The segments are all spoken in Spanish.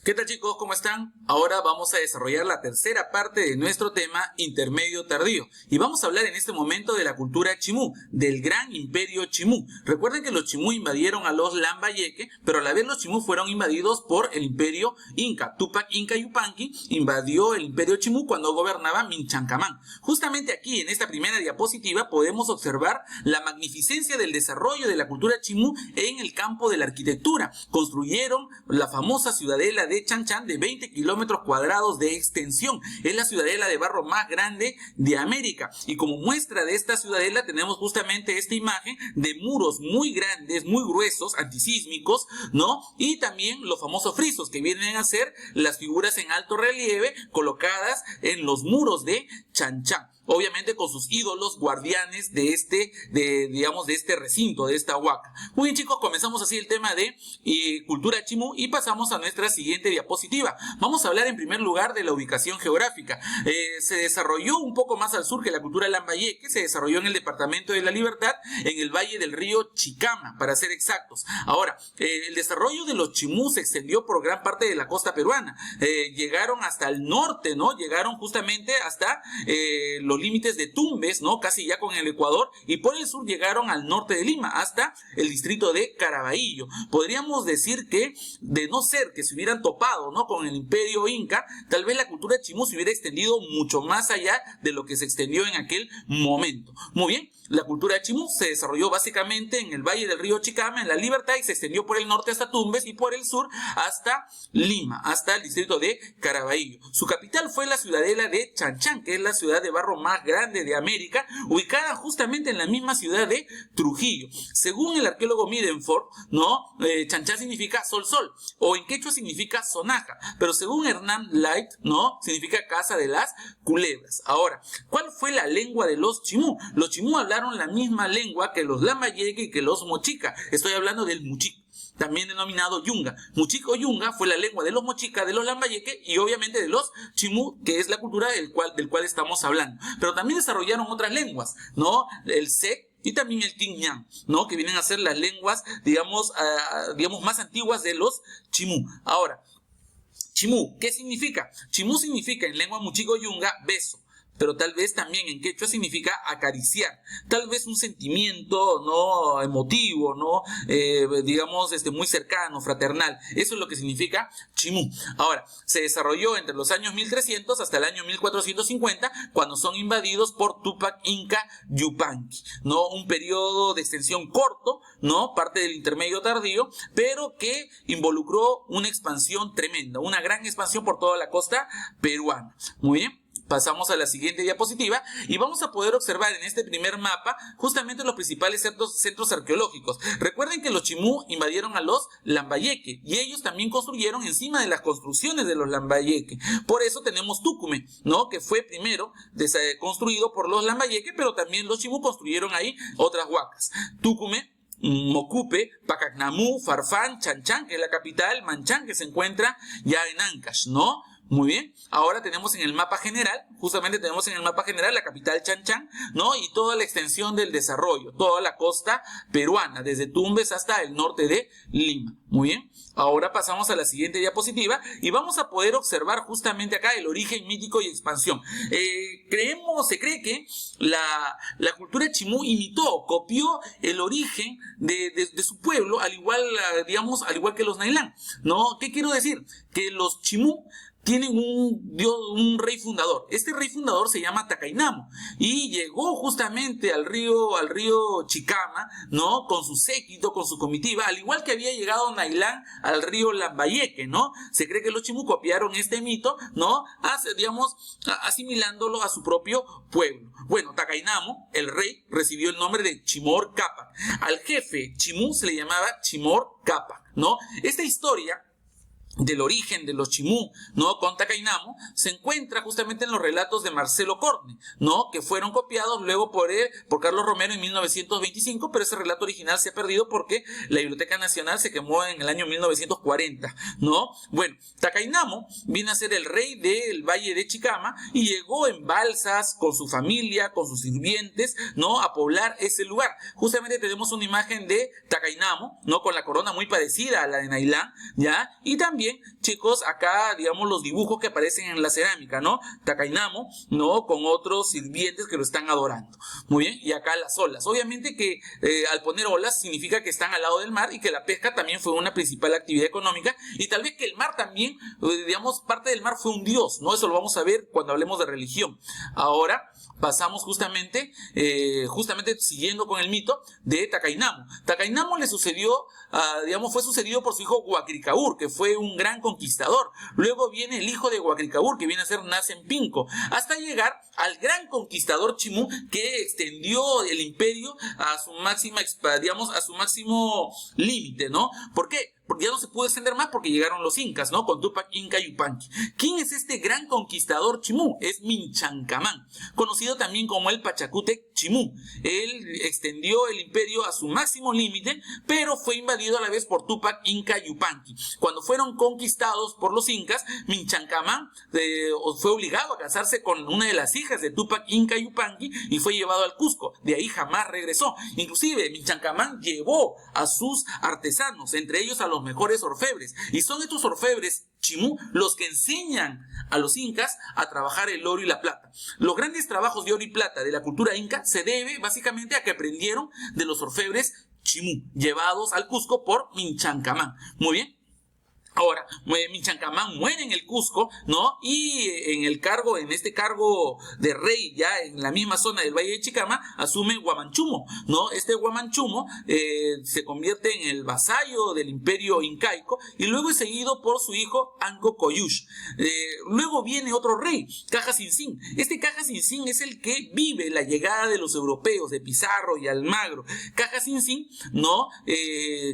¿Qué tal, chicos? ¿Cómo están? Ahora vamos a desarrollar la tercera parte de nuestro tema intermedio tardío y vamos a hablar en este momento de la cultura chimú, del gran imperio chimú. Recuerden que los chimú invadieron a los lambayeque, pero a la vez los chimú fueron invadidos por el imperio inca. Tupac Inca Yupanqui invadió el imperio chimú cuando gobernaba Minchancamán. Justamente aquí en esta primera diapositiva podemos observar la magnificencia del desarrollo de la cultura chimú en el campo de la arquitectura. Construyeron la famosa ciudadela de Chan Chan de 20 kilómetros cuadrados de extensión. Es la ciudadela de barro más grande de América. Y como muestra de esta ciudadela tenemos justamente esta imagen de muros muy grandes, muy gruesos, antisísmicos, ¿no? Y también los famosos frisos, que vienen a ser las figuras en alto relieve colocadas en los muros de Chan Chan. Obviamente con sus ídolos guardianes de este recinto, de esta huaca. Muy bien, chicos, comenzamos así el tema de cultura chimú y pasamos a nuestra siguiente diapositiva. Vamos a hablar en primer lugar de la ubicación geográfica. Se desarrolló un poco más al sur que la cultura lambayeque, se desarrolló en el departamento de La Libertad, en el valle del río Chicama, para ser exactos. Ahora, el desarrollo de los chimú se extendió por gran parte de la costa peruana. Llegaron hasta el norte, ¿no? Llegaron justamente hasta los límites de Tumbes, ¿no? Casi ya con el Ecuador, y por el sur llegaron al norte de Lima, hasta el distrito de Caraballo. Podríamos decir que, de no ser que se hubieran topado, ¿no?, con el imperio inca, tal vez la cultura chimú se hubiera extendido mucho más allá de lo que se extendió en aquel momento. Muy bien. La cultura chimú se desarrolló básicamente en el valle del río Chicama, en La Libertad, y se extendió por el norte hasta Tumbes y por el sur hasta Lima, hasta el distrito de Caraballo. Su capital fue la ciudadela de Chan Chan, que es la ciudad de barro más grande de América, ubicada justamente en la misma ciudad de Trujillo. Según el arqueólogo Midenford, ¿no? Chan Chan significa sol, o en quechua significa sonaja, pero según Hernán Light, ¿no?, significa casa de las culebras. Ahora, ¿cuál fue la lengua de los chimú? Los chimú hablaron la misma lengua que los lambayeque y que los mochica. Estoy hablando del muchico, también denominado yunga. Muchico yunga fue la lengua de los mochica, de los lambayeque y obviamente de los chimú, que es la cultura del cual estamos hablando. Pero también desarrollaron otras lenguas, ¿no? El sec y también el quiñán, ¿no?, que vienen a ser las lenguas, digamos, más antiguas de los chimú. Ahora, chimú, ¿qué significa? Chimú significa en lengua muchico yunga beso, pero tal vez también en quechua significa acariciar, tal vez un sentimiento, ¿no?, emotivo, ¿no?, muy cercano, fraternal. Eso es lo que significa chimú. Ahora, se desarrolló entre los años 1300 hasta el año 1450, cuando son invadidos por Tupac Inca Yupanqui, ¿no? Un periodo de extensión corto, ¿no?, parte del intermedio tardío, pero que involucró una expansión tremenda, una gran expansión por toda la costa peruana. Muy bien. Pasamos a la siguiente diapositiva y vamos a poder observar en este primer mapa justamente los principales centros arqueológicos. Recuerden que los chimú invadieron a los lambayeque y ellos también construyeron encima de las construcciones de los lambayeque. Por eso tenemos Tucumé, ¿no?, que fue primero construido por los lambayeque, pero también los chimú construyeron ahí otras huacas. Tucumé, Mocupe, Pacacnamú, Farfán, Chan Chan, que es la capital, Manchán, que se encuentra ya en Ancash, ¿no? Muy bien, ahora tenemos en el mapa general, la capital Chan Chan, ¿no?, y toda la extensión del desarrollo, toda la costa peruana, desde Tumbes hasta el norte de Lima. Muy bien, ahora pasamos a la siguiente diapositiva y vamos a poder observar justamente acá el origen mítico y expansión. Se cree que la cultura chimú copió el origen de su pueblo, al igual que los Nailán, ¿no? ¿Qué quiero decir? Que los chimú tienen un rey fundador. Este rey fundador se llama Tacainamo y llegó justamente al río Chicama, ¿no?, con su séquito, con su comitiva, al igual que había llegado Nailán al río Lambayeque, ¿no? Se cree que los chimú copiaron este mito, ¿no?, asimilándolo a su propio pueblo. Bueno, Tacainamo, el rey, recibió el nombre de Chimor Capac. Al jefe chimú se le llamaba Chimor Capac, ¿no? Esta historia del origen de los chimú, ¿no?, con Tacainamo, se encuentra justamente en los relatos de Marcelo Corne, ¿no?, que fueron copiados luego por Carlos Romero en 1925, pero ese relato original se ha perdido porque la Biblioteca Nacional se quemó en el año 1940, ¿no? Bueno, Tacainamo viene a ser el rey del Valle de Chicama y llegó en balsas con su familia, con sus sirvientes, ¿no?, a poblar ese lugar. Justamente tenemos una imagen de Tacainamo, ¿no?, con la corona muy parecida a la de Nailán, ¿ya? Y también también, chicos, acá, digamos, los dibujos que aparecen en la cerámica, ¿no? Tacainamo, ¿no? Con otros sirvientes que lo están adorando. Muy bien, y acá las olas. Obviamente que al poner olas significa que están al lado del mar y que la pesca también fue una principal actividad económica, y tal vez que el mar también, digamos, parte del mar fue un dios, ¿no? Eso lo vamos a ver cuando hablemos de religión. Ahora pasamos justamente siguiendo con el mito de Tacainamo. Tacainamo le sucedió, digamos, fue sucedido por su hijo Huacricaur, que fue un gran conquistador. Luego viene el hijo de Huacricaur, que viene a ser Nacen Pinco, hasta llegar al gran conquistador Chimú, que extendió el imperio a su máxima, digamos, a su máximo límite, ¿no? ¿Por qué? Porque ya no se pudo extender más porque llegaron los incas, ¿no? Con Tupac Inca Yupanqui. ¿Quién es este gran conquistador Chimú? Es Minchancamán, conocido también como el Pachacútec Chimú. Él extendió el imperio a su máximo límite, pero fue invadido a la vez por Tupac Inca Yupanqui. Cuando fueron conquistados por los incas, Minchancamán fue obligado a casarse con una de las hijas de Tupac Inca Yupanqui y fue llevado al Cusco. De ahí jamás regresó. Inclusive Minchancamán llevó a sus artesanos, entre ellos a los mejores orfebres, y son estos orfebres Chimú los que enseñan a los incas a trabajar el oro y la plata. Los grandes trabajos de oro y plata de la cultura inca se debe básicamente a que aprendieron de los orfebres Chimú, llevados al Cusco por Minchancamán. Muy bien. Ahora, Minchancamán muere en el Cusco, ¿no? Y en este cargo de rey, ya en la misma zona del Valle de Chicama, asume Huamanchumo, ¿no? Este Huamanchumo se convierte en el vasallo del imperio incaico y luego es seguido por su hijo Anco Coyush. Luego viene otro rey, Caja Cincín. Este Caja Cincín es el que vive la llegada de los europeos, de Pizarro y Almagro. Caja Cincín, ¿no?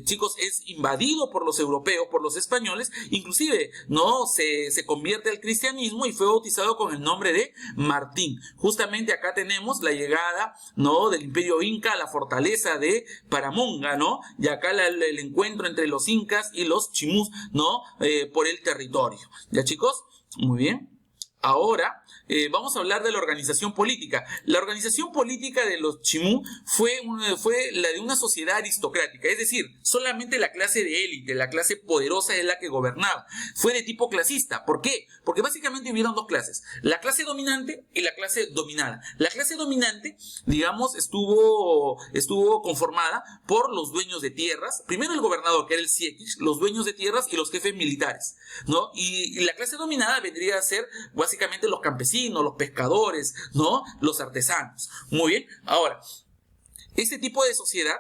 Chicos, es invadido por los europeos, por los españoles. Inclusive, ¿no? Se convierte al cristianismo y fue bautizado con el nombre de Martín. Justamente acá tenemos la llegada, ¿no? Del imperio inca a la fortaleza de Paramonga, ¿no? Y acá el encuentro entre los incas y los chimús, ¿no? Por el territorio. ¿Ya, chicos? Muy bien. Ahora vamos a hablar de la organización política. La organización política de los Chimú fue la de una sociedad aristocrática, es decir, solamente la clase de élite, la clase poderosa es la que gobernaba. Fue de tipo clasista. ¿Por qué? Porque básicamente hubieron dos clases, la clase dominante y la clase dominada. La clase dominante, digamos, estuvo conformada por los dueños de tierras, primero el gobernador, que era el Siequich, los dueños de tierras y los jefes militares, ¿no? Y la clase dominada vendría a ser básicamente los campesinos, los pescadores, ¿no? Los artesanos. Muy bien. Ahora, este tipo de sociedad,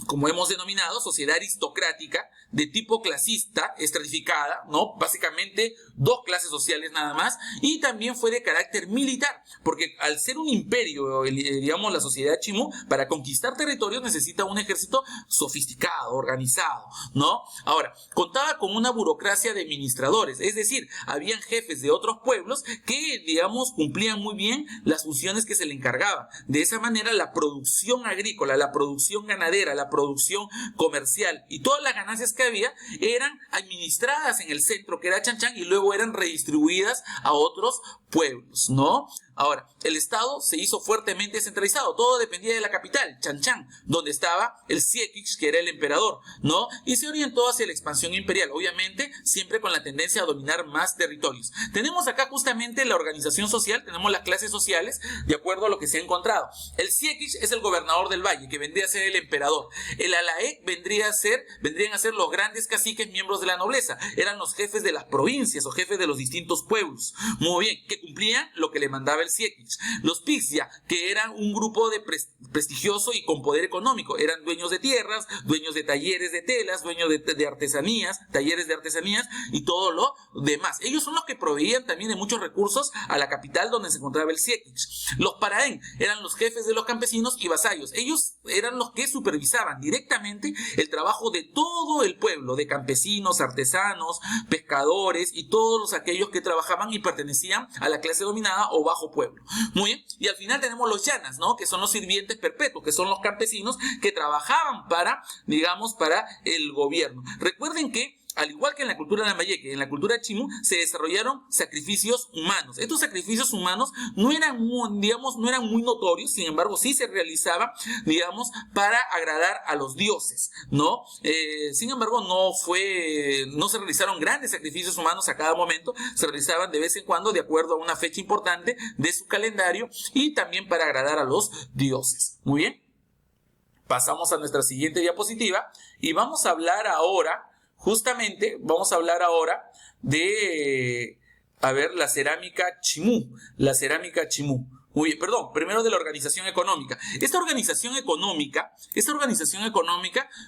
como hemos denominado, sociedad aristocrática, de tipo clasista, estratificada, ¿no? Básicamente dos clases sociales nada más, y también fue de carácter militar, porque al ser un imperio, digamos, la sociedad Chimú, para conquistar territorios necesita un ejército sofisticado, organizado, ¿no? Ahora, contaba con una burocracia de administradores, es decir, habían jefes de otros pueblos que, digamos, cumplían muy bien las funciones que se le encargaban. De esa manera, la producción agrícola, la producción ganadera, la producción comercial y todas las ganancias que había eran administradas en el centro, que era Chanchán, y luego eran redistribuidas a otros pueblos, ¿no? Ahora, el Estado se hizo fuertemente centralizado, todo dependía de la capital, Chanchán, donde estaba el Siequich, que era el emperador, ¿no? Y se orientó hacia la expansión imperial, obviamente siempre con la tendencia a dominar más territorios. Tenemos acá justamente la organización social, tenemos las clases sociales, de acuerdo a lo que se ha encontrado. El Siequich es el gobernador del valle, que vendría a ser el emperador. El Alaec vendrían a ser los grandes caciques, miembros de la nobleza, eran los jefes de las provincias o jefes de los distintos pueblos. Muy bien, que cumplían lo que le mandaba el Siequich. Los Pixia, que eran un grupo de prestigioso y con poder económico, eran dueños de tierras, dueños de talleres de telas, dueños de artesanías, talleres de artesanías y todo lo demás. Ellos son los que proveían también de muchos recursos a la capital donde se encontraba el Siequich. Los Paraén eran los jefes de los campesinos y vasallos. Ellos eran los que supervisaban directamente el trabajo de todo el pueblo, de campesinos, artesanos, pescadores y todos aquellos que trabajaban y pertenecían a la clase dominada o bajo pueblo. Muy bien. Y al final tenemos los llanas, ¿no? Que son los sirvientes perpetuos, que son los campesinos que trabajaban para, digamos, para el gobierno. Recuerden que al igual que en la cultura lambayeque, en la cultura chimú, se desarrollaron sacrificios humanos. Estos sacrificios humanos no eran muy notorios, sin embargo, sí se realizaban, para agradar a los dioses, ¿no? Sin embargo, no se realizaron grandes sacrificios humanos a cada momento, se realizaban de vez en cuando de acuerdo a una fecha importante de su calendario y también para agradar a los dioses. Muy bien. Pasamos a nuestra siguiente diapositiva y vamos a hablar ahora de, la cerámica chimú. La cerámica chimú. Muy bien, perdón, primero de la organización económica. Esta organización económica,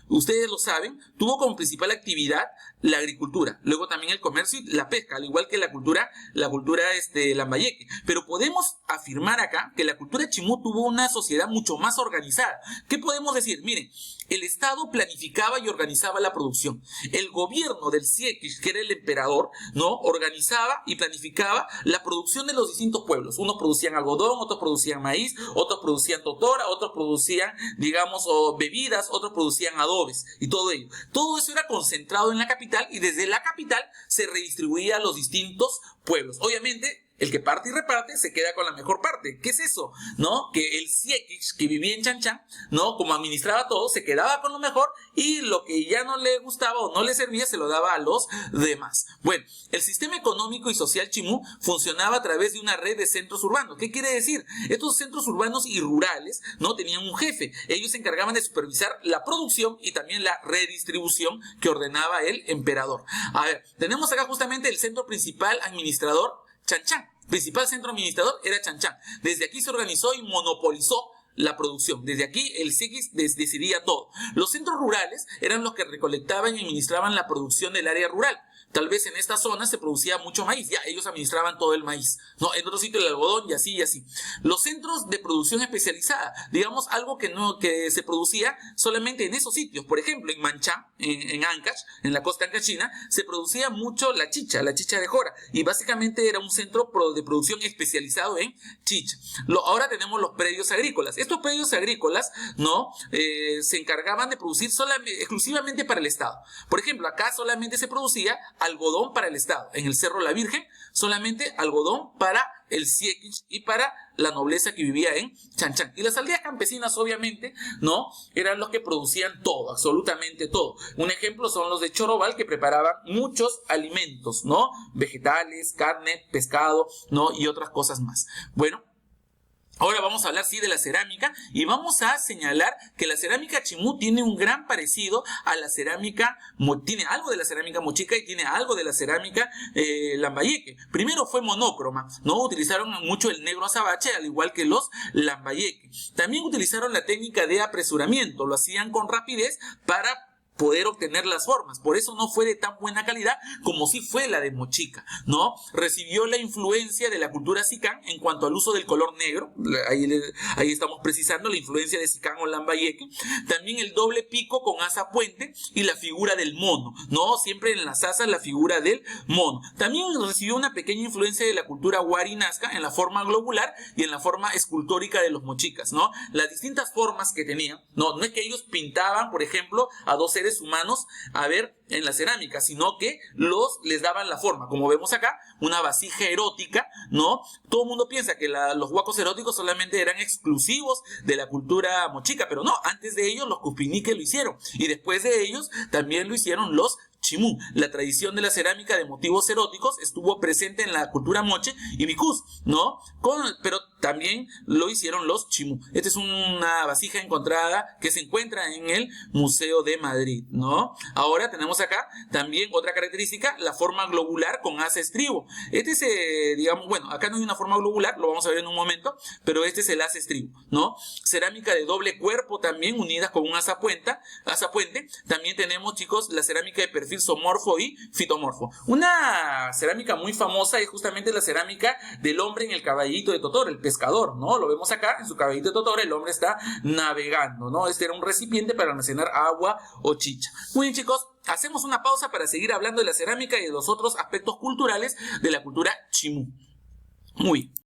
ustedes lo saben, tuvo como principal actividad la agricultura, luego también el comercio y la pesca, al igual que la cultura lambayeque. Pero podemos afirmar acá que la cultura chimú tuvo una sociedad mucho más organizada. ¿Qué podemos decir? Miren, el Estado planificaba y organizaba la producción. El gobierno del Siequish, que era el emperador, ¿no?, organizaba y planificaba la producción de los distintos pueblos. Unos producían algodón, otros producían maíz, otros producían totora, otros producían, bebidas, otros producían adobes y todo ello. Todo eso era concentrado en la capital y desde la capital se redistribuía a los distintos pueblos. Obviamente, el que parte y reparte se queda con la mejor parte. ¿Qué es eso? ¿No? Que el Siequish, que vivía en Chanchan, ¿no?, como administraba todo, se quedaba con lo mejor y lo que ya no le gustaba o no le servía se lo daba a los demás. Bueno, el sistema económico y social chimú funcionaba a través de una red de centros urbanos. ¿Qué quiere decir? Estos centros urbanos y rurales, ¿no?, tenían un jefe. Ellos se encargaban de supervisar la producción y también la redistribución que ordenaba el emperador. A ver, tenemos acá justamente el centro principal administrador, Chanchan. Principal centro administrador era Chanchan. Desde aquí se organizó y monopolizó la producción. Desde aquí el Siequish decidía todo. Los centros rurales eran los que recolectaban y administraban la producción del área rural. Tal vez en esta zona se producía mucho maíz, ya ellos administraban todo el maíz, ¿no? En otro sitio el algodón y así y así. Los centros de producción especializada, algo que se producía solamente en esos sitios. Por ejemplo, en Manchá, en Ancash, en la costa ancashina, se producía mucho la chicha de jora, y básicamente era un centro de producción especializado en chicha. Ahora tenemos los predios agrícolas. Estos predios agrícolas, ¿no?, se encargaban de producir exclusivamente para el Estado. Por ejemplo, acá solamente se producía algodón para el Estado. En el Cerro La Virgen, solamente algodón para el Siequish y para la nobleza que vivía en Chanchan. Y las aldeas campesinas, obviamente, ¿no?, eran los que producían todo, absolutamente todo. Un ejemplo son los de Chorobal, que preparaban muchos alimentos, ¿no?, vegetales, carne, pescado, ¿no?, y otras cosas más. Bueno, ahora vamos a hablar, sí, de la cerámica, y vamos a señalar que la cerámica chimú tiene un gran parecido a la cerámica, tiene algo de la cerámica mochica y tiene algo de la cerámica lambayeque. Primero fue monócroma, ¿no? Utilizaron mucho el negro azabache, al igual que los lambayeque. También utilizaron la técnica de apresuramiento, lo hacían con rapidez para poder obtener las formas. Por eso no fue de tan buena calidad como sí fue la de mochica, ¿no? Recibió la influencia de la cultura sicán en cuanto al uso del color negro. Ahí estamos precisando la influencia de sicán o lambayeque. También el doble pico con asa puente y la figura del mono, ¿no? Siempre en las asas la figura del mono. También recibió una pequeña influencia de la cultura huari nazca en la forma globular y en la forma escultórica de los mochicas, ¿no? Las distintas formas que tenían, no es que ellos pintaban, por ejemplo, a dos seres humanos en la cerámica, sino que les daban la forma, como vemos acá, una vasija erótica, ¿no? Todo el mundo piensa que los huacos eróticos solamente eran exclusivos de la cultura mochica, pero no, antes de ellos los cupiniques lo hicieron, y después de ellos también lo hicieron los chimú. La tradición de la cerámica de motivos eróticos estuvo presente en la cultura moche y bicús, ¿no? Pero también lo hicieron los chimú. Esta es una vasija encontrada que se encuentra en el Museo de Madrid, ¿no? Ahora tenemos acá también otra característica, la forma globular con asa estribo. Acá no hay una forma globular, lo vamos a ver en un momento, pero este es el asa estribo, ¿no? Cerámica de doble cuerpo también, unidas con un asa puente. También tenemos, chicos, la cerámica de perfil zoomorfo y fitomorfo. Una cerámica muy famosa es justamente la cerámica del hombre en el caballito de Totoro, el pescador, ¿no? Lo vemos acá, en su caballito de Totoro, el hombre está navegando, ¿no? Este era un recipiente para almacenar agua o chicha. Muy bien, chicos, hacemos una pausa para seguir hablando de la cerámica y de los otros aspectos culturales de la cultura chimú. Muy bien.